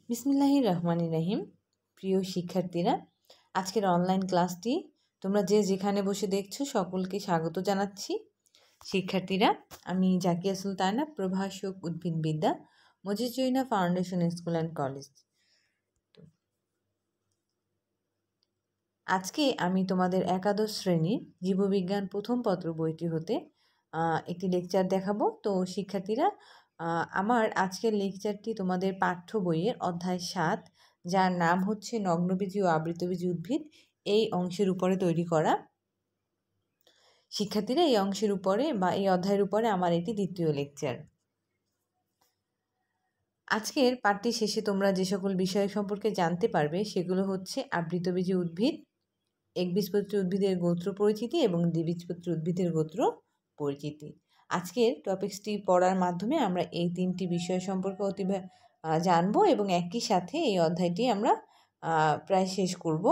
বিসমিল্লাহির রহমানির রহিম। প্রিয় শিক্ষার্থীরা, আজকের অনলাইন ক্লাসটি তোমরা যে যেখানে বসে দেখছো সকলকে স্বাগত জানাচ্ছি। শিক্ষার্থীরা, আমি জাকিয়া সুলতানা, প্রভাষক উদ্ভিদবিদ্যা, Majid Joina foundation school and college. আজকে আমি তোমাদের একাদশ শ্রেণীর জীববিজ্ঞান প্রথম পত্র বইটি হতে একটি লেকচার দেখাবো। তো শিক্ষার্থীরা, আমার আজকের লেকচারটি তোমাদের পাঠ্য বইয়ের অধ্যায় 7, যার নাম হচ্ছে নগ্নবীজি ও আবৃতবীজি উদ্ভিদ, এই অংশের উপরে তৈরি করা। শিক্ষার্থীরা, এই অংশের উপরে বা এই অধ্যায়ের উপরে আমার এটি দ্বিতীয় লেকচার। আজকের পাঠটি শেষে তোমরা যে সকল বিষয় সম্পর্কে জানতে পারবে সেগুলো হচ্ছে আবৃতবীজি উদ্ভিদ, একবীজপত্রী উদ্ভিদের গোত্র পরিচিতি এবং দ্বিবীজপত্রী উদ্ভিদের গোত্র পরিচিতি। আজকের টপিকসটি পড়ার মাধ্যমে আমরা এই 3টি বিষয় সম্পর্কে জানবো এবং একই সাথে এই অধ্যায়টি আমরা প্রায় শেষ করব।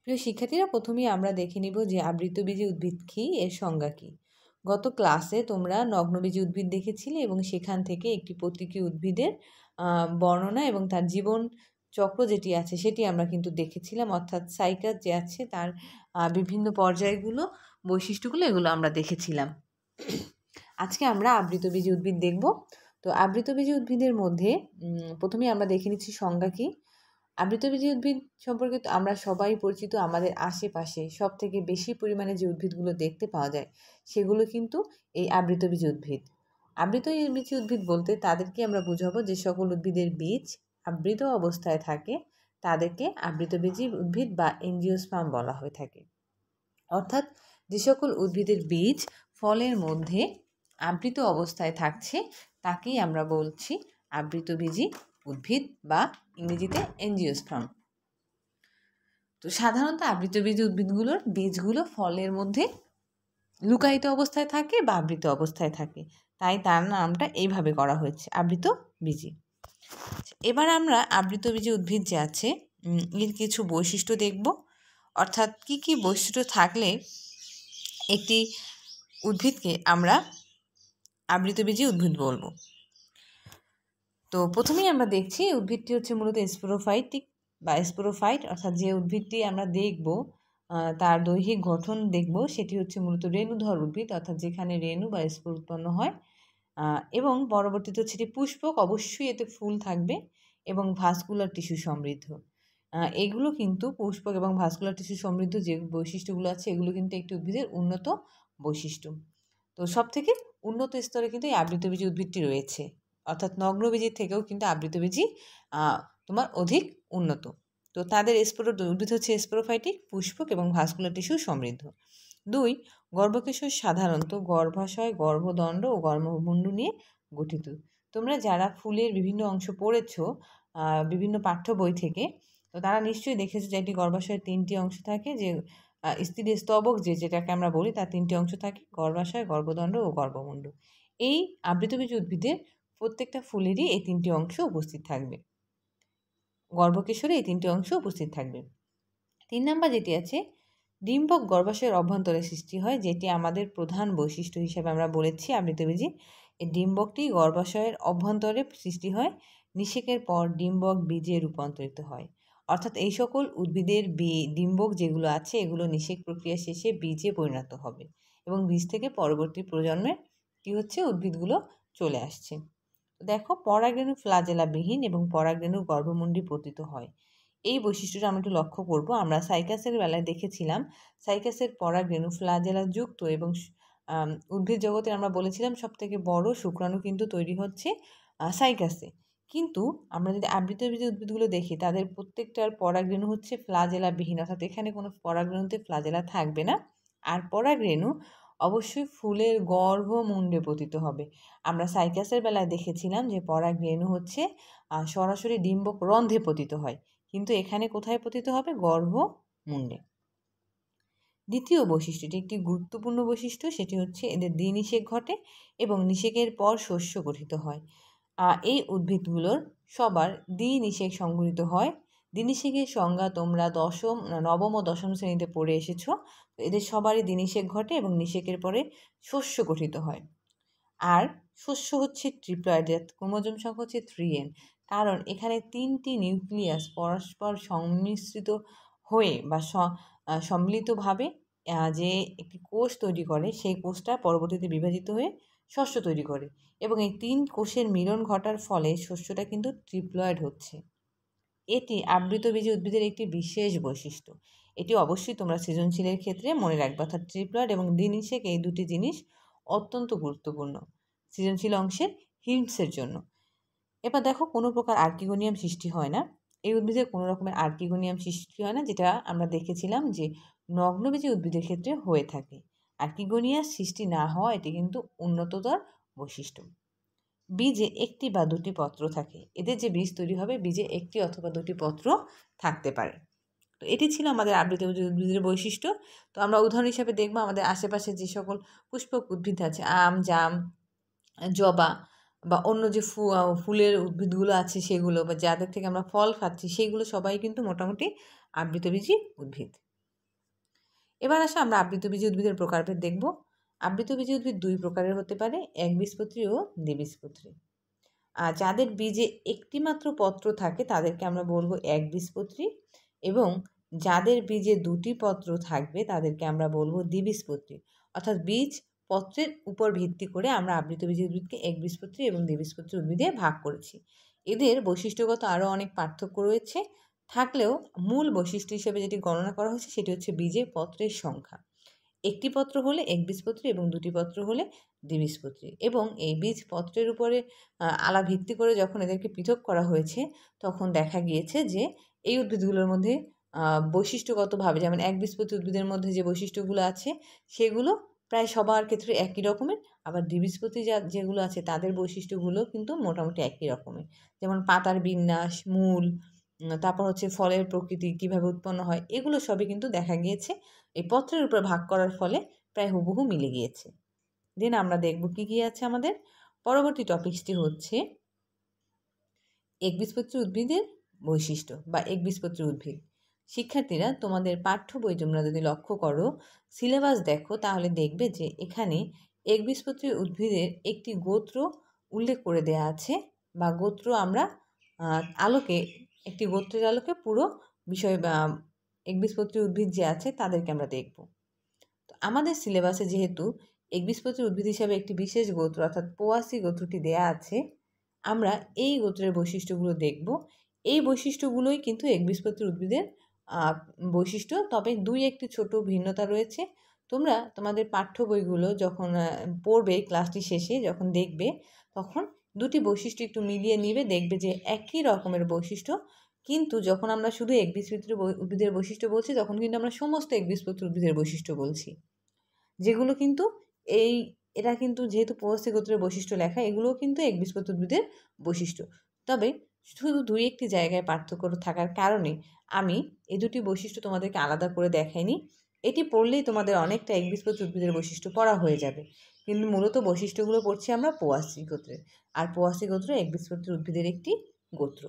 প্রিয় শিক্ষার্থীরা, প্রথমেই আমরা দেখে নিব যে আবৃতবীজি উদ্ভিদ কী, এর সংজ্ঞা কী। গত ক্লাসে তোমরা নগ্নবীজি উদ্ভিদ দেখেছিলে এবং সেখান থেকে একটি প্রতীকী উদ্ভিদের বর্ণনা এবং তার জীবন চক্র যেটি আছে সেটি আমরা কিন্তু দেখেছিলাম, অর্থাৎ সাইকাস যে আছে তার বিভিন্ন পর্যায়গুলো, বৈশিষ্ট্যগুলো, এগুলো আমরা দেখেছিলাম। আজকে আমরা আবৃতবীজি উদ্ভিদ দেখব। তো আবৃতবীজি উদ্ভিদের মধ্যে প্রথমেই আমরা দেখে নিচ্ছি সংজ্ঞা কী। আবৃতবীজি উদ্ভিদ সম্পর্কে তো আমরা সবাই পরিচিত। আমাদের আশেপাশে সব থেকে বেশি পরিমাণে যে উদ্ভিদগুলো দেখতে পাওয়া যায় সেগুলো কিন্তু এই আবৃতবীজি উদ্ভিদ। আবৃতবীজি উদ্ভিদ বলতে তাদেরকে আমরা বুঝাবো যে সকল উদ্ভিদের বীজ আবৃত অবস্থায় থাকে, তাদেরকে আবৃতবীজি উদ্ভিদ বা এনজিওস্পার্ম বলা হয়ে থাকে। অর্থাৎ যে সকল উদ্ভিদের বীজ ফলের মধ্যে আবৃত অবস্থায় থাকছে তাকেই আমরা বলছি আবৃতবীজি উদ্ভিদ বা ইংরেজিতে এনজিওস্পার্ম। তো সাধারণত আবৃতবীজি উদ্ভিদগুলোর বীজগুলো ফলের মধ্যে লুকায়িত অবস্থায় থাকে বা আবৃত অবস্থায় থাকে, তাই তার নামটা এইভাবে করা হয়েছে, আবৃতবীজি। এবার আমরা আবৃতবীজি উদ্ভিদ যে আছে এর কিছু বৈশিষ্ট্য দেখব, অর্থাৎ কি কি বৈশিষ্ট্য থাকলে একটি উদ্ভিদকে আমরা আবৃতবীজি উদ্ভিদ বলবো। তো প্রথমেই আমরা দেখছি উদ্ভিদটি হচ্ছে মূলত স্পোরোফাইটিক বা স্পোরোফাইট, অর্থাৎ যে উদ্ভিদটি আমরা দেখব তার দৈহিক গঠন দেখব সেটি হচ্ছে মূলত রেণুধর উদ্ভিদ, অর্থাৎ যেখানে রেণু বা স্পোর উৎপন্ন হয়, এবং পরবর্তীতে হচ্ছে এটি পুষ্পক, অবশ্যই এতে ফুল থাকবে এবং ভাস্কুলার টিস্যু সমৃদ্ধ। এগুলো কিন্তু পুষ্পক এবং ভাস্কুলার টিস্যু সমৃদ্ধ যে বৈশিষ্ট্যগুলো আছে এগুলো কিন্তু একটি উদ্ভিদের উন্নত বৈশিষ্ট্য। তো সব থেকে উন্নত স্তরে কিন্তু এই আবৃতবীজি উদ্ভিদটি রয়েছে, অর্থাৎ নগ্নবীজির থেকেও কিন্তু আবৃতবীজি তোমার অধিক উন্নত। তো তাদের উদ্ভিদ হচ্ছে স্পোরোফাইটিক, পুষ্পক এবং ভাস্কুলার টিস্যু সমৃদ্ধ। 2, গর্ভকেশর সাধারণত গর্ভাশয়, গর্ভদণ্ড ও গর্ভমুণ্ড নিয়ে গঠিত। তোমরা যারা ফুলের বিভিন্ন অংশ পড়েছ বিভিন্ন পাঠ্য বই থেকে, তো তারা নিশ্চয়ই দেখেছো যে একটি গর্ভাশয়ের 3টি অংশ থাকে, যে স্থির স্তবক যেটাকে আমরা বলি তার 3টি অংশ থাকে, গর্ভাশয়, গর্ভদণ্ড ও গর্ভমুণ্ড। এই আবৃতবীজি উদ্ভিদের প্রত্যেকটা ফুলেরই এই 3টি অংশ উপস্থিত থাকবে, গর্ভকেশরে এই 3টি অংশ উপস্থিত থাকবে। 3 নাম্বার যেটি আছে, ডিম্বক গর্ভাশয়ের অভ্যন্তরে সৃষ্টি হয়, যেটি আমাদের প্রধান বৈশিষ্ট্য হিসেবে আমরা বলেছি আবৃতবীজি। এই ডিম্বকটি গর্ভাশয়ের অভ্যন্তরে সৃষ্টি হয়, নিষেকের পর ডিম্বক বীজে রূপান্তরিত হয়। অর্থাৎ এই সকল উদ্ভিদের ডিম্বক যেগুলো আছে এগুলো নিষেক প্রক্রিয়া শেষে বীজে পরিণত হবে এবং বীজ থেকে পরবর্তী প্রজন্মে কী হচ্ছে, উদ্ভিদগুলো চলে আসছে। দেখো, পরাগরেণু ফ্লাজেলাবিহীন এবং পরাগরেণু গর্ভমুণ্ডে পতিত হয়। এই বৈশিষ্ট্যটা আমরা একটু লক্ষ্য করব। আমরা সাইকাসের বেলায় দেখেছিলাম সাইকাসের পরাগরেণু ফ্লাজেলা যুক্ত এবং উদ্ভিদ জগতে আমরা বলেছিলাম সবথেকে বড় শুক্রাণু কিন্তু তৈরি হচ্ছে সাইকাসে। কিন্তু আমরা যদি আবৃতবীজি উদ্ভিদগুলো দেখি তাদের প্রত্যেকটার পরাগরেণু হচ্ছে ফ্লাজেলাবিহীন, অর্থাৎ এখানে কোনো পরাগরেণুতে ফ্লাজেলা থাকবে না। আর পরাগরেণু অবশ্যই ফুলের গর্ভমুণ্ডে পতিত হবে। আমরা সাইকাসের বেলায় দেখেছিলাম যে পরাগরেণু হচ্ছে সরাসরি ডিম্বক রন্ধ্রে পতিত হয়, কিন্তু এখানে কোথায় পতিত হবে, গর্ভমুণ্ডে। দ্বিতীয় বৈশিষ্ট্যটি একটি গুরুত্বপূর্ণ বৈশিষ্ট্য, সেটি হচ্ছে এদের দ্বিনিষেক ঘটে এবং নিষেকের পর শস্য গঠিত হয়। এই উদ্ভিদগুলোর সবার দ্বিনিষেক সংঘটিত হয়। দ্বিনিষেকের সংজ্ঞা তোমরা নবম ও দশম শ্রেণীতে পড়ে এসেছ। এদের সবারই দ্বিনিষেক ঘটে এবং নিষেকের পরে শস্য গঠিত হয়। আর শস্য হচ্ছে ট্রিপ্লয়েড, ক্রোমোজোম সংখ্যা হচ্ছে 3n। কারণ এখানে 3টি নিউক্লিয়াস পরস্পর সংমিশ্রিত হয়ে বা সম্মিলিতভাবে যে একটি কোষ তৈরি করে, সেই কোষটা পরবর্তীতে বিভাজিত হয়ে শস্য তৈরি করে, এবং এই 3 কোষের মিলন ঘটার ফলে শস্যটা কিন্তু ট্রিপ্লয়েড হচ্ছে। এটি আবৃতবীজী উদ্ভিদের একটি বিশেষ বৈশিষ্ট্য। এটি অবশ্যই তোমরা সৃজনশীলের ক্ষেত্রে মনে রাখবে, অর্থাৎ ট্রিপ্লয়েড এবং দ্বিনিষেক এই দুটি জিনিস অত্যন্ত গুরুত্বপূর্ণ সৃজনশীল অংশের হিন্টসের জন্য। এবার দেখো, কোনো প্রকার আর্কিগোনিয়াম সৃষ্টি হয় না। এই উদ্ভিদের কোনো রকমের আর্কিগোনিয়াম সৃষ্টি হয় না, যেটা আমরা দেখেছিলাম যে নগ্নবীজী উদ্ভিদের ক্ষেত্রে হয়ে থাকে। আর্কিগোনিয়াম সৃষ্টি না হওয়া এটি কিন্তু উন্নততর বৈশিষ্ট্য। বীজে একটি বা দুটি পত্র থাকে। এদের যে বীজ তৈরি হবে, বীজে একটি অথবা দুটি পত্র থাকতে পারে। তো এটি ছিল আমাদের আবৃতবীজী উদ্ভিদের বৈশিষ্ট্য। তো আমরা উদাহরণ হিসাবে দেখব আমাদের আশেপাশে যে সকল পুষ্পক উদ্ভিদ আছে, আম, জাম, জবা বা অন্য যে ফুলের উদ্ভিদগুলো আছে সেগুলো, বা যাদের থেকে আমরা ফল খাচ্ছি, সেইগুলো সবাই কিন্তু মোটামুটি আবৃতবীজী উদ্ভিদ। এবার আসা আমরা আবৃতবীজী উদ্ভিদের প্রকারভেদ দেখব। আবৃতবীজী উদ্ভিদ দুই প্রকারের হতে পারে, একবীজপত্রী ও দ্বিবীজপত্রী। আর যাদের বীজে একটি মাত্র পত্র থাকে তাদেরকে আমরা বলবো একবীজপত্রী, এবং যাদের বীজে দুটি পত্র থাকবে তাদেরকে আমরা বলবো দ্বিবীজপত্রী। অর্থাৎ বীজ পত্রের উপর ভিত্তি করে আমরা আবৃতবীজী উদ্ভিদকে একবীজপত্রী এবং দ্বিবীজপত্রী উদ্ভিদে ভাগ করেছি। এদের বৈশিষ্ট্যগত আরও অনেক পার্থক্য রয়েছে, থাকলেও মূল বৈশিষ্ট্য হিসেবে যেটি গণনা করা হয়েছে সেটি হচ্ছে বীজে পত্রের সংখ্যা। একটি পত্র হলে একবীজপত্রী এবং দুটি পত্র হলে দ্বিবীজপত্রী। এবং এই বীজ পত্রের উপরে আলা ভিত্তি করে যখন এদেরকে পৃথক করা হয়েছে, তখন দেখা গিয়েছে যে এই উদ্ভিদগুলোর মধ্যে বৈশিষ্ট্যগতভাবে, যেমন একবীজপত্রী উদ্ভিদের মধ্যে যে বৈশিষ্ট্যগুলো আছে সেগুলো প্রায় সবার ক্ষেত্রে একই রকমের, আবার দ্বিবীজপত্রী যেগুলো আছে তাদের বৈশিষ্ট্যগুলো কিন্তু মোটামুটি একই রকমের। যেমন পাতার বিন্যাস, মূল, তারপর হচ্ছে ফলের প্রকৃতি, কীভাবে উৎপন্ন হয়, এগুলো সবই কিন্তু দেখা গিয়েছে এই পত্রের উপর ভাগ করার ফলে প্রায় হুবহু মিলে গিয়েছে। দেন আমরা দেখব কি কি আছে আমাদের পরবর্তী টপিকসটি হচ্ছে একবীজপত্রী উদ্ভিদের বৈশিষ্ট্য বা একবীজপত্রী উদ্ভিদ। শিক্ষার্থীরা, তোমাদের পাঠ্য বই তোমরা যদি লক্ষ্য করো, সিলেবাস দেখো, তাহলে দেখবে যে এখানে একবীজপত্রী উদ্ভিদের একটি গোত্র উল্লেখ করে দেয়া আছে, বা গোত্র আমরা আলোকে, একটি গোত্রের আলোকে পুরো বিষয় বা একবীজপত্রী উদ্ভিদ যে আছে তাদেরকে আমরা দেখব। তো আমাদের সিলেবাসে যেহেতু একবীজপত্রী উদ্ভিদ হিসাবে একটি বিশেষ গোত্র অর্থাৎ পোয়াসি গোত্রটি দেয়া আছে, আমরা এই গোত্রের বৈশিষ্ট্যগুলো দেখব। এই বৈশিষ্ট্যগুলোই কিন্তু একবীজপত্রী উদ্ভিদের বৈশিষ্ট্য, তবে দুই একটি ছোট ভিন্নতা রয়েছে। তোমরা তোমাদের পাঠ্য বইগুলো যখন পড়বে, ক্লাসটি শেষে যখন দেখবে, তখন দুটি বৈশিষ্ট্য একটু মিলিয়ে নিবে, দেখবে যে একই রকমের বৈশিষ্ট্য, কিন্তু যখন আমরা শুধু একবীজপত্রী উদ্ভিদের বৈশিষ্ট্য বলছি, তখন কিন্তু আমরা সমস্ত একবীজপত্রী উদ্ভিদের বৈশিষ্ট্য বলছি, যেগুলো কিন্তু এরা কিন্তু যেহেতু পোয়াসি গোত্রের বৈশিষ্ট্য লেখা, এগুলোও কিন্তু একবীজপত্রী উদ্ভিদের বৈশিষ্ট্য। তবে শুধু দুই একটি জায়গায় পার্থক্য থাকার কারণে আমি এই দুটি বৈশিষ্ট্য তোমাদেরকে আলাদা করে দেখাইনি। এটি পড়লেই তোমাদের অনেকটা একবীজপত্রী উদ্ভিদের বৈশিষ্ট্য পড়া হয়ে যাবে, কিন্তু মূলত বৈশিষ্ট্যগুলো পড়ছি আমরা পোয়াসি গোত্রের, আর পোয়াসি গোত্র একবীজপত্রী উদ্ভিদের একটি গোত্র।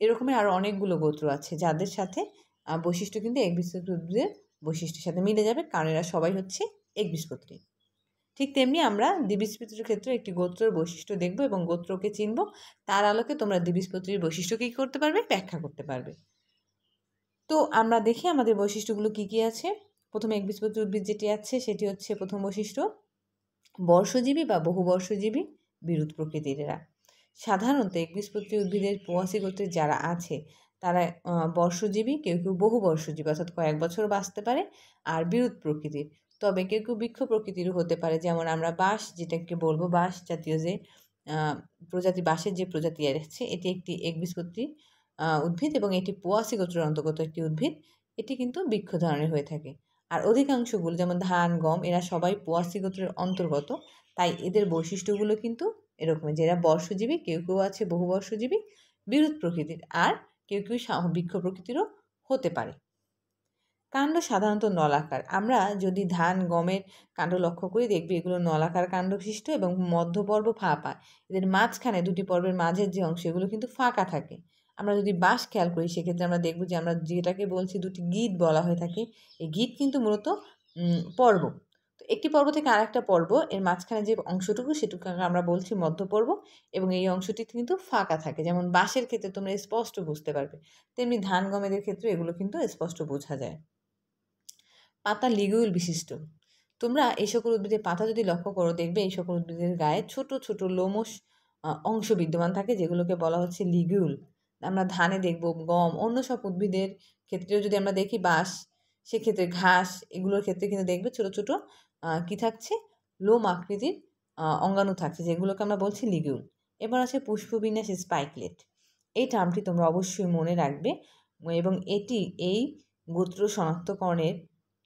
এরকমের আরও অনেকগুলো গোত্র আছে যাদের সাথে বৈশিষ্ট্য কিন্তু একবীজপত্রী উদ্ভিদের বৈশিষ্ট্যের সাথে মিলে যাবে, কারণ এরা সবাই হচ্ছে একবীজপত্রী। ঠিক তেমনি আমরা দ্বিবীজপত্রীর ক্ষেত্রে একটি গোত্রের বৈশিষ্ট্য দেখব এবং গোত্রকে চিনব, তার আলোকে তোমরা দ্বিবীজপত্রীর বৈশিষ্ট্য কী করতে পারবে, ব্যাখ্যা করতে পারবে। তো আমরা দেখি আমাদের বৈশিষ্ট্যগুলো কি কি আছে। প্রথমে একবীজপত্রী উদ্ভিদ যেটি আছে সেটি হচ্ছে প্রথম বৈশিষ্ট্য, বর্ষজীবী বা বহুবর্ষজীবী বিরুৎ প্রকৃতির এরা। সাধারণত একবীজপত্রী উদ্ভিদের পোয়াসি গোত্রের যারা আছে তারা বর্ষজীবী, কেউ কেউ বহুবর্ষজীবী অর্থাৎ কয়েক বছর বাঁচতে পারে, আর বিরুৎ প্রকৃতির। তবে কেউ কেউ বৃক্ষ প্রকৃতিরও হতে পারে, যেমন আমরা বাঁশ যেটাকে বলবো, বাঁশ জাতীয় যে প্রজাতি, বাঁশের যে প্রজাতি আছে, এটি একটি একবীজপত্রী উদ্ভিদ এবং এটি পোয়াসি গোত্রের অন্তর্গত একটি উদ্ভিদ। এটি কিন্তু বৃক্ষ ধরনের হয়ে থাকে। আর অধিকাংশগুলো যেমন ধান, গম, এরা সবাই পোয়াসি গোত্রের অন্তর্গত, তাই এদের বৈশিষ্ট্যগুলো কিন্তু এরকম যে এরা বর্ষজীবী, কেউ কেউ আছে বহুবর্ষজীবী, বিরুৎ প্রকৃতির, আর কেউ কেউ বৃক্ষ প্রকৃতিরও হতে পারে। কাণ্ড সাধারণত নলাকার। আমরা যদি ধান, গমের কাণ্ড লক্ষ্য করি, দেখবি এগুলো নলাকার কাণ্ড বিশিষ্ট এবং মধ্যপর্ব ফাঁপা। এদের মাঝখানে দুটি পর্বের মাঝের যে অংশ, এগুলো কিন্তু ফাঁকা থাকে। আমরা যদি বাঁশ খেয়াল করি, সেক্ষেত্রে আমরা দেখব যে আমরা যেটাকে বলছি দুটি গিঁট বলা হয়ে থাকে, এই গিঁট কিন্তু মূলত পর্ব। তো একটি পর্ব থেকে আরেকটা পর্ব এর মাঝখানে যে অংশটুকু সেটুকুকে আমরা বলছি মধ্যপর্ব, এবং এই অংশটি কিন্তু ফাঁকা থাকে। যেমন বাঁশের ক্ষেত্রে তোমরা স্পষ্ট বুঝতে পারবে, তেমনি ধান গমেদের ক্ষেত্রে এগুলো কিন্তু স্পষ্ট বোঝা যায়। পাতা লিগুইল বিশিষ্ট। তোমরা এই সকল উদ্ভিদের পাতা যদি লক্ষ্য করো, দেখবে এই সকল উদ্ভিদের গায়ে ছোট ছোট লোমশ অংশ বিদ্যমান থাকে, যেগুলোকে বলা হচ্ছে লিগুইল। আমরা ধানে দেখব, গম, অন্য সব উদ্ভিদের ক্ষেত্রেও যদি আমরা দেখি, বাঁশ, সেক্ষেত্রে ঘাস, এগুলোর ক্ষেত্রে কিন্তু দেখবে ছোট ছোট কি থাকছে, লোম আকৃতির অঙ্গাণু থাকছে, যেগুলোকে আমরা বলছি লিগুইল। এবার আছে পুষ্পবিন্যাস স্পাইকলেট। এই টার্মটি তোমরা অবশ্যই মনে রাখবে, এবং এটি এই গোত্র শনাক্তকরণের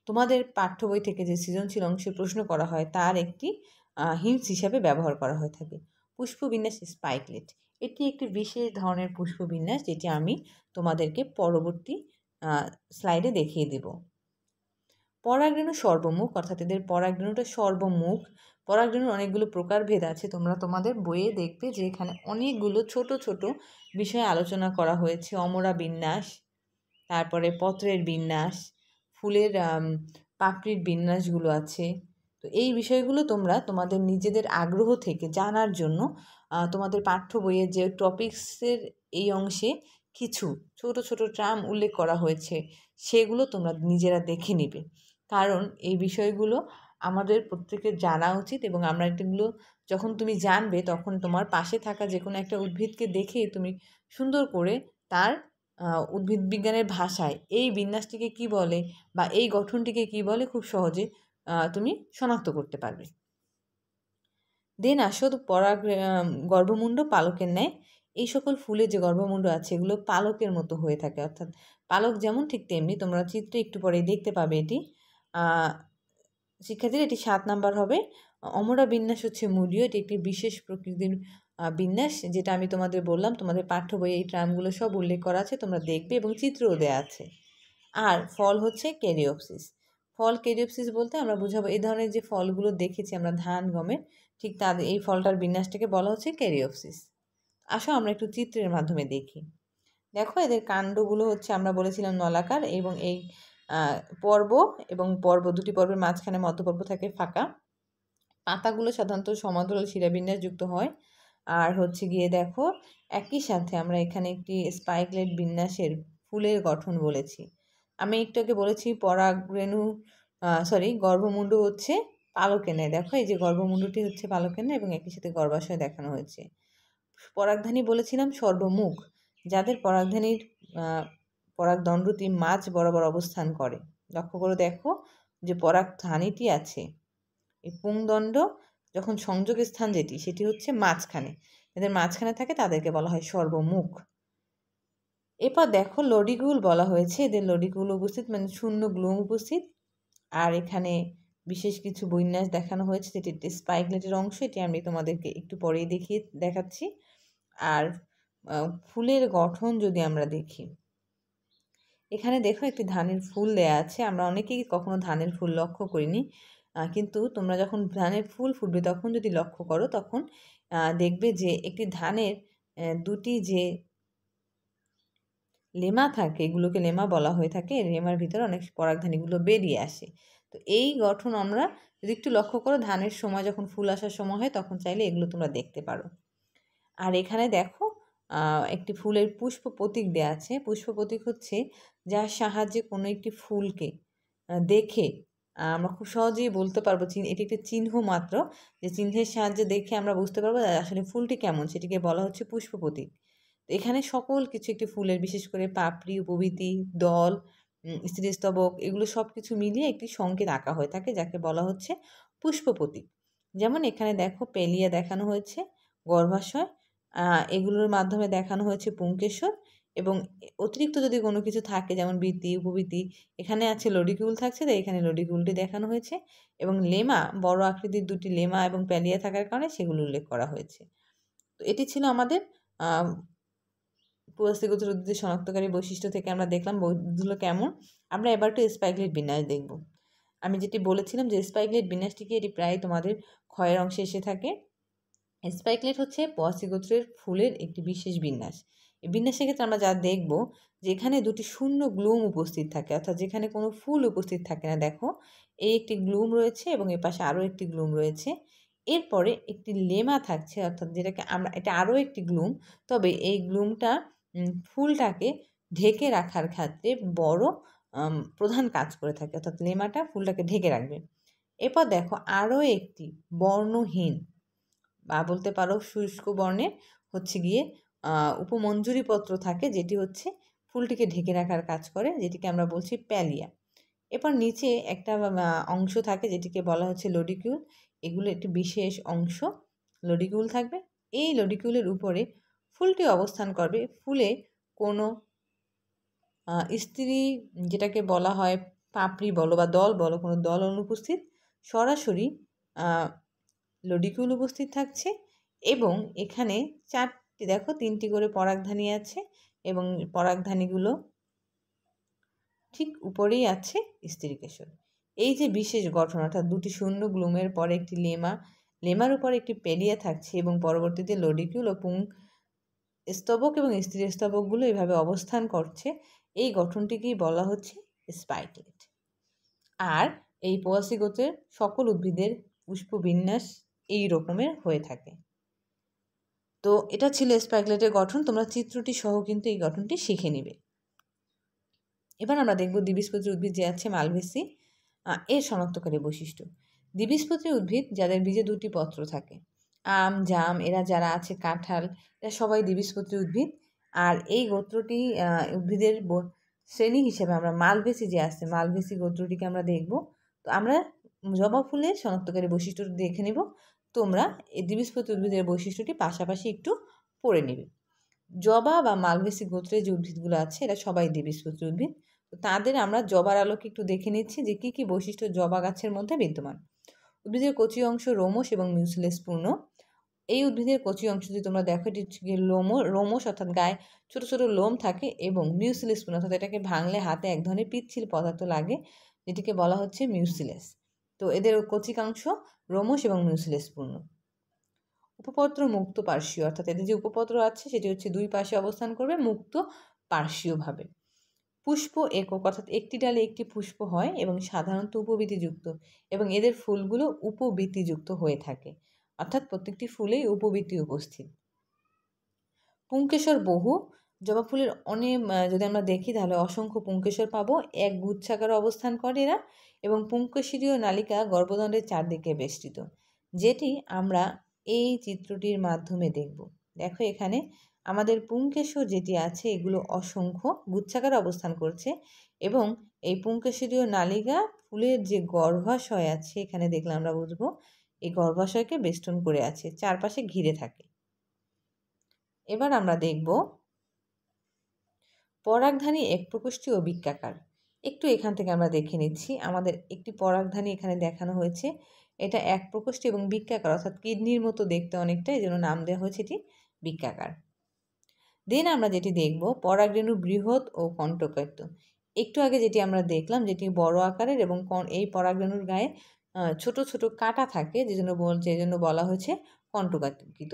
তোমাদের পাঠ্য বই থেকে যে সৃজনশীল অংশে প্রশ্ন করা হয় তার একটি হিন্টস হিসাবে ব্যবহার করা হয়ে থাকে। পুষ্পবিন্যাস স্পাইকলেট এটি একটি বিশেষ ধরনের পুষ্পবিন্যাস, যেটি আমি তোমাদেরকে পরবর্তী স্লাইডে দেখিয়ে দেব। পরাগরেণু সর্বমুখ, অর্থাৎ এদের পরাগরেণুটা সর্বমুখ। পরাগরেণুর অনেকগুলো প্রকারভেদ আছে, তোমরা তোমাদের বইয়ে দেখবে যে এখানে অনেকগুলো ছোট ছোট বিষয়ে আলোচনা করা হয়েছে। অমরা বিন্যাস, তারপরে পত্রের বিন্যাস, ফুলের পাপড়ির বিন্যাসগুলো আছে। তো এই বিষয়গুলো তোমরা তোমাদের নিজেদের আগ্রহ থেকে জানার জন্য তোমাদের পাঠ্য বইয়ের যে টপিক্সের এই অংশে কিছু ছোট ছোট টার্ম উল্লেখ করা হয়েছে, সেগুলো তোমরা নিজেরা দেখে নেবে। কারণ এই বিষয়গুলো আমাদের প্রত্যেকের জানা উচিত, এবং আমরা এগুলো যখন তুমি জানবে, তখন তোমার পাশে থাকা যে কোনো একটা উদ্ভিদকে দেখে তুমি সুন্দর করে তার উদ্ভিদ বিজ্ঞানের ভাষায় এই বিন্যাসটিকে কি বলে বা এই গঠনটিকে কি বলে খুব সহজে তুমি শনাক্ত করতে পারবে। দেন আসো গর্ভমুণ্ড পালকের ন্যায়। এই সকল ফুলের যে গর্ভমুণ্ড আছে এগুলো পালকের মতো হয়ে থাকে, অর্থাৎ পালক যেমন ঠিক তেমনি। তোমরা চিত্রে একটু পরে দেখতে পাবে এটি। শিক্ষার্থীরা এটি 7 নাম্বার হবে। অমরা বিন্যাস হচ্ছে মূলীয়, এটি একটি বিশেষ প্রকৃতির বিন্যাস, যেটা আমি তোমাদের বললাম। তোমাদের পাঠ্য বইয়ে এই টার্মগুলো সব উল্লেখ করা আছে, তোমরা দেখবে, এবং চিত্রও দেওয়া আছে। আর ফল হচ্ছে ক্যারিওপসিস। ফল ক্যারিওপসিস বলতে আমরা বুঝাবো এই ধরনের যে ফলগুলো দেখেছি আমরা ধান গমের, ঠিক তাদের এই ফলটার বিন্যাসটাকে বলা হচ্ছে ক্যারিওপসিস। আসো আমরা একটু চিত্রের মাধ্যমে দেখি। দেখো এদের কাণ্ডগুলো হচ্ছে আমরা বলেছিলাম নলাকার, এবং এই পর্ব এবং দুটি পর্বের মাঝখানে মধ্যপর্ব থাকে ফাঁকা। পাতাগুলো সাধারণত সমান্তরাল শিরাবিন্যাস যুক্ত হয়। আর হচ্ছে গিয়ে দেখো একই সাথে আমরা এখানে একটি স্পাইকলেট বিন্যাসের ফুলের গঠন বলেছি। আমি একটু আগে বলেছি গর্ভমুণ্ড হচ্ছে পালকের ন্যায়। দেখো এই যে গর্ভমুণ্ডটি হচ্ছে পালকের ন্যায়, এবং একই সাথে গর্ভাশয় দেখানো হয়েছে। পরাগধানী বলেছিলাম সর্বমুখ, যাদের পরাগধানীর পরাগদণ্ডটি মাঝ বরাবর অবস্থান করে। লক্ষ্য করে দেখো যে পরাগধানীটি আছে, এই পুংদণ্ড যখন সংযোগ স্থান সেটি হচ্ছে মাঝখানে, এদের মাঝখানে থাকে, তাদেরকে বলা হয় সর্বমুখ। এরপর দেখো লডিগুল বলা হয়েছে, এদের লডিগুল উপস্থিত, মানে শূন্য গ্লুম উপস্থিত। আর এখানে বিশেষ কিছু বিন্যাস দেখানো হয়েছে, যেটি একটি স্পাইকলেটের অংশ, এটি আমি তোমাদেরকে একটু পরেই দেখাচ্ছি। আর ফুলের গঠন যদি আমরা দেখি, এখানে দেখো একটি ধানের ফুল দেয়া আছে। আমরা অনেকেই কখনো ধানের ফুল লক্ষ্য করিনি, কিন্তু তোমরা যখন ধানের ফুল ফুটবে তখন যদি লক্ষ্য করো, তখন দেখবে যে একটি ধানের দুটি যে লেমা থাকে, এগুলোকে লেমা বলা হয়ে থাকে। লেমার ভিতরে অনেক পরাগধানীগুলো বেরিয়ে আসে। তো এই গঠন আমরা যদি একটু লক্ষ্য করো, ধানের সময় যখন ফুল আসার সময় হয়, তখন চাইলে এগুলো তোমরা দেখতে পারো। আর এখানে দেখো একটি ফুলের পুষ্প প্রতীক দেয়া আছে। পুষ্প প্রতীক হচ্ছে যার সাহায্যে কোনো একটি ফুলকে দেখে আমরা খুব সহজেই বলতে পারবো, এটি একটি চিহ্ন মাত্র, যে চিহ্নের সাহায্যে দেখে আমরা বুঝতে পারবো আসলে ফুলটি কেমন, সেটিকে বলা হচ্ছে পুষ্প প্রতীক। এখানে সকল কিছু একটি ফুলের, বিশেষ করে পাপড়ি, উপবীতি, দল, স্ত্রীস্তবক, এগুলো সব কিছু মিলিয়ে একটি সংকেত আঁকা হয়ে থাকে, যাকে বলা হচ্ছে পুষ্প প্রতীক। যেমন এখানে দেখো পেলিয়া দেখানো হয়েছে, গর্ভাশয়, এগুলোর মাধ্যমে দেখানো হয়েছে পুংকেশর, এবং অতিরিক্ত যদি কোনো কিছু থাকে যেমন বীতি, উপবীতি, এখানে আছে লডিকিউল থাকছে, তাই এখানে লডিকিউলটি দেখানো হয়েছে, এবং লেমা, বড় আকৃতির দুটি লেমা এবং প্যালিয়া থাকার কারণে সেগুলো উল্লেখ করা হয়েছে। তো এটি ছিল আমাদের পুরাস্থিগত উদ্ভিদের শনাক্তকারী বৈশিষ্ট্য থেকে আমরা দেখলাম বৈধগুলো কেমন। আমরা এবার একটু স্পাইকলেট বিন্যাস দেখব। আমি যেটি বলেছিলাম যে স্পাইকলেট বিন্যাসটিকে, এটি প্রায় তোমাদের ক্ষয়ের অংশে এসে থাকে। স্পাইকলেট হচ্ছে পয়াসি গোত্রের ফুলের একটি বিশেষ বিন্যাস। এই বিন্যাসের ক্ষেত্রে আমরা যা দেখব যে এখানে দুটি শূন্য গ্লুম উপস্থিত থাকে, অর্থাৎ যেখানে কোনো ফুল উপস্থিত থাকে না। দেখো, এই একটি গ্লুম রয়েছে এবং এর পাশে আরও একটি গ্লুম রয়েছে। এরপরে একটি লেমা থাকছে, অর্থাৎ যেটাকে আমরা, এটা আরও একটি গ্লুম, তবে এই গ্লুমটা ফুলটাকে ঢেকে রাখার ক্ষেত্রে বড় প্রধান কাজ করে থাকে, অর্থাৎ লেমাটা ফুলটাকে ঢেকে রাখবে। এরপর দেখো আরও একটি বর্ণহীন বা বলতে পারো শুষ্ক বর্ণের হচ্ছে গিয়ে উপমঞ্জুরিপত্র থাকে, যেটি হচ্ছে ফুলটিকে ঢেকে রাখার কাজ করে, যেটিকে আমরা বলছি প্যালিয়া। এরপর নিচে একটা অংশ থাকে যেটিকে বলা হচ্ছে লডিকিউল। এগুলো একটি বিশেষ অংশ, লডিকিউল থাকবে। এই লডিকিউলের উপরে ফুলটি অবস্থান করবে। ফুলে কোনো স্ত্রী, যেটাকে বলা হয় পাপড়ি বলো বা দল বলো, কোনো দল অনুপস্থিত, সরাসরি লডিকিউল উপস্থিত থাকছে। এবং এখানে চারটি, দেখো 3টি করে পরাগধানী আছে এবং পরাগধানীগুলো ঠিক উপরেই আছে স্ত্রীকেশর। এই যে বিশেষ গঠন, অর্থাৎ দুটি শূন্য গ্লুমের পরে একটি লেমার উপর একটি পেলিয়া থাকছে এবং পরবর্তীতে লডিকিউল ও পুং স্তবক এবং স্ত্রী স্তবকগুলো এভাবে অবস্থান করছে, এই গঠনটিকেই বলা হচ্ছে স্পাইকলেট। আর এই পয়াসি গোত্রের সকল উদ্ভিদের পুষ্পবিন্যাস এই রকমের হয়ে থাকে। তো এটা ছিল স্পাইকলেটের গঠন। তোমরা চিত্রটি সহ কিন্তু এই গঠনটি শিখে নিবে। এবার আমরা দেখব দ্বিবীজপত্রী উদ্ভিদ যে আছে মালভেসি, এর শনাক্তকারী বৈশিষ্ট্য। দ্বিবীজপত্রী উদ্ভিদ যাদের বীজে দুটি পত্র থাকে, আম, জাম, এরা যারা আছে, কাঁঠাল, এরা সবাই দ্বিবীজপত্রী উদ্ভিদ। আর এই গোত্রটি উদ্ভিদের শ্রেণী হিসেবে আমরা মালভেসি যে আছে, মালভেসি গোত্রটিকে আমরা দেখব। তো আমরা জবা ফুলের শনাক্তকারী বৈশিষ্ট্যটি দেখে নেব। তোমরা এই দ্বিবীজপত্রী উদ্ভিদের বৈশিষ্ট্যটি পাশাপাশি একটু পড়ে নেবে। জবা বা মালভেসি গোত্রের যে উদ্ভিদগুলো আছে এরা সবাই দ্বিবীজপত্রী উদ্ভিদ। তো তাদের আমরা জবার আলোকে একটু দেখে নিচ্ছি যে কী কী বৈশিষ্ট্য জবা গাছের মধ্যে বিদ্যমান। উদ্ভিদের কচি অংশ রোমশ এবং মিউসিলেস পূর্ণ। এই উদ্ভিদের কচি অংশ যদি তোমরা দেখো, এটি রোমশ, অর্থাৎ গায়ে ছোট ছোট লোম থাকে, এবং মিউসিলেস পূর্ণ, অর্থাৎ এটাকে ভাঙলে হাতে এক ধরনের পিচ্ছিল পদার্থ লাগে, যেটিকে বলা হচ্ছে মিউসিলেস। তো এদের কচিকাংশ রোমশ এবং মিউসিলেস পূর্ণ। উপপত্র মুক্ত পার্শ্বীয়, অর্থাৎ এদের যে উপপত্র আছে সেটি হচ্ছে দুই পাশে অবস্থান করবে মুক্ত পার্শ্বীয়ভাবে। পুষ্প একক, অর্থাৎ একটি ডালে একটি পুষ্প হয় এবং সাধারণত উপবীতিযুক্ত, এবং এদের ফুলগুলো উপবীতিযুক্ত হয়ে থাকে, অর্থাৎ প্রত্যেকটি ফুলেই উপবীতি উপস্থিত। পুংকেশর বহু, জবা ফুলের অনেক, যদি আমরা দেখি তাহলে অসংখ্য পুংকেশর পাবো, এক গুচ্ছাকারে অবস্থান করে এরা, এবং পুংকেশরীয় নালিকা গর্ভদণ্ডের চারদিকে বেষ্টিত, যেটি আমরা এই চিত্রটির মাধ্যমে দেখব। দেখো এখানে আমাদের পুংকেশর যেটি আছে এগুলো অসংখ্য গুচ্ছাকারে অবস্থান করছে, এবং এই পুংকেশরীয় নালিকা ফুলের যে গর্ভাশয় আছে, এখানে দেখলে আমরা বুঝবো এই গর্ভাশয়কে বেষ্টন করে আছে, চারপাশে ঘিরে থাকে। এবার আমরা দেখব পরাগধানী একপ্রকোষ্ঠী ও বৃক্কাকার। একটু এখান থেকে আমরা দেখে নিচ্ছি। আমাদের একটি পরাগধানী এখানে দেখানো হয়েছে, এটা একপ্রকোষ্ঠী এবং বৃক্কাকার, অর্থাৎ কিডনির মতো দেখতে অনেকটা, এই জন্য নাম দেওয়া হয়েছে এটি বৃক্কাকার। দেন আমরা যেটি দেখব পরাগরেণু বৃহৎ ও কণ্টকায়িত। একটু আগে যেটি আমরা দেখলাম যেটি বড় আকারের, এবং এই পরাগরেণুর গায়ে ছোট ছোট কাঁটা থাকে, যেজন্য বলা হয়েছে কণ্টকায়িত।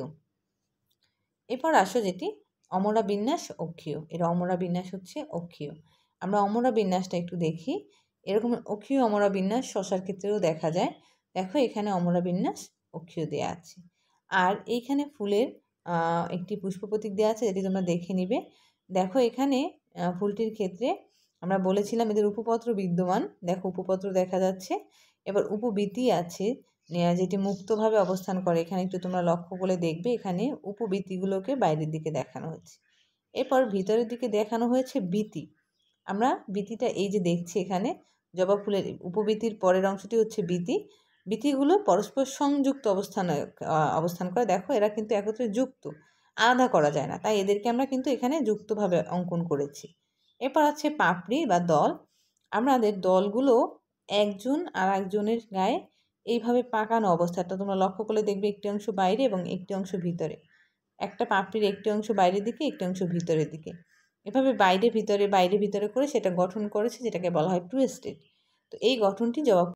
এরপর আসো যেটি অমরা বিন্যাস অক্ষীয়, এর অমরা বিন্যাস হচ্ছে অক্ষীয়। আমরা অমরা বিন্যাসটা একটু দেখি। এরকম অক্ষীয় অমরা বিন্যাস শশার ক্ষেত্রেও দেখা যায়। দেখো এখানে অমরা বিন্যাস অক্ষীয় দেয়া আছে। আর এইখানে ফুলের একটি পুষ্প প্রতীক দেওয়া আছে, যেটি তোমরা দেখে নিবে। দেখো এখানে ফুলটির ক্ষেত্রে আমরা বলেছিলাম এদের উপপত্র বিদ্যমান, দেখো উপপত্র দেখা যাচ্ছে। এবার উপবীতি আছে যেটি মুক্তভাবে অবস্থান করে, এখানে একটু তোমরা লক্ষ্য করে দেখবে, এখানে উপবীতিগুলোকে বাইরের দিকে দেখানো হয়েছে। এরপর ভিতরের দিকে দেখানো হয়েছে বীতি। আমরা বীতিটা এই যে দেখছি এখানে, জবা ফুলের উপবীতির পরের অংশটি হচ্ছে বীতি। বীতিগুলো পরস্পর সংযুক্ত অবস্থান করে। দেখো এরা কিন্তু একত্রে যুক্ত, আলাদা করা যায় না, তাই এদেরকে আমরা কিন্তু এখানে যুক্তভাবে অঙ্কন করেছি। এরপর আছে পাপড়ি বা দল। আমাদের দলগুলো একজন আর একজনের গায়ে এইভাবে পাকানো অবস্থাটা তোমরা লক্ষ্য করলে দেখবে, একটি অংশ বাইরে এবং একটি অংশ ভিতরে। একটা পাপড়ির একটি অংশ বাইরের দিকে, একটি অংশ ভিতরের দিকে, এভাবে বাইরে ভিতরে করে সেটা গঠন করেছে, যেটাকে বলা হয় টুইস্টেড। তো এই গঠনটি জবা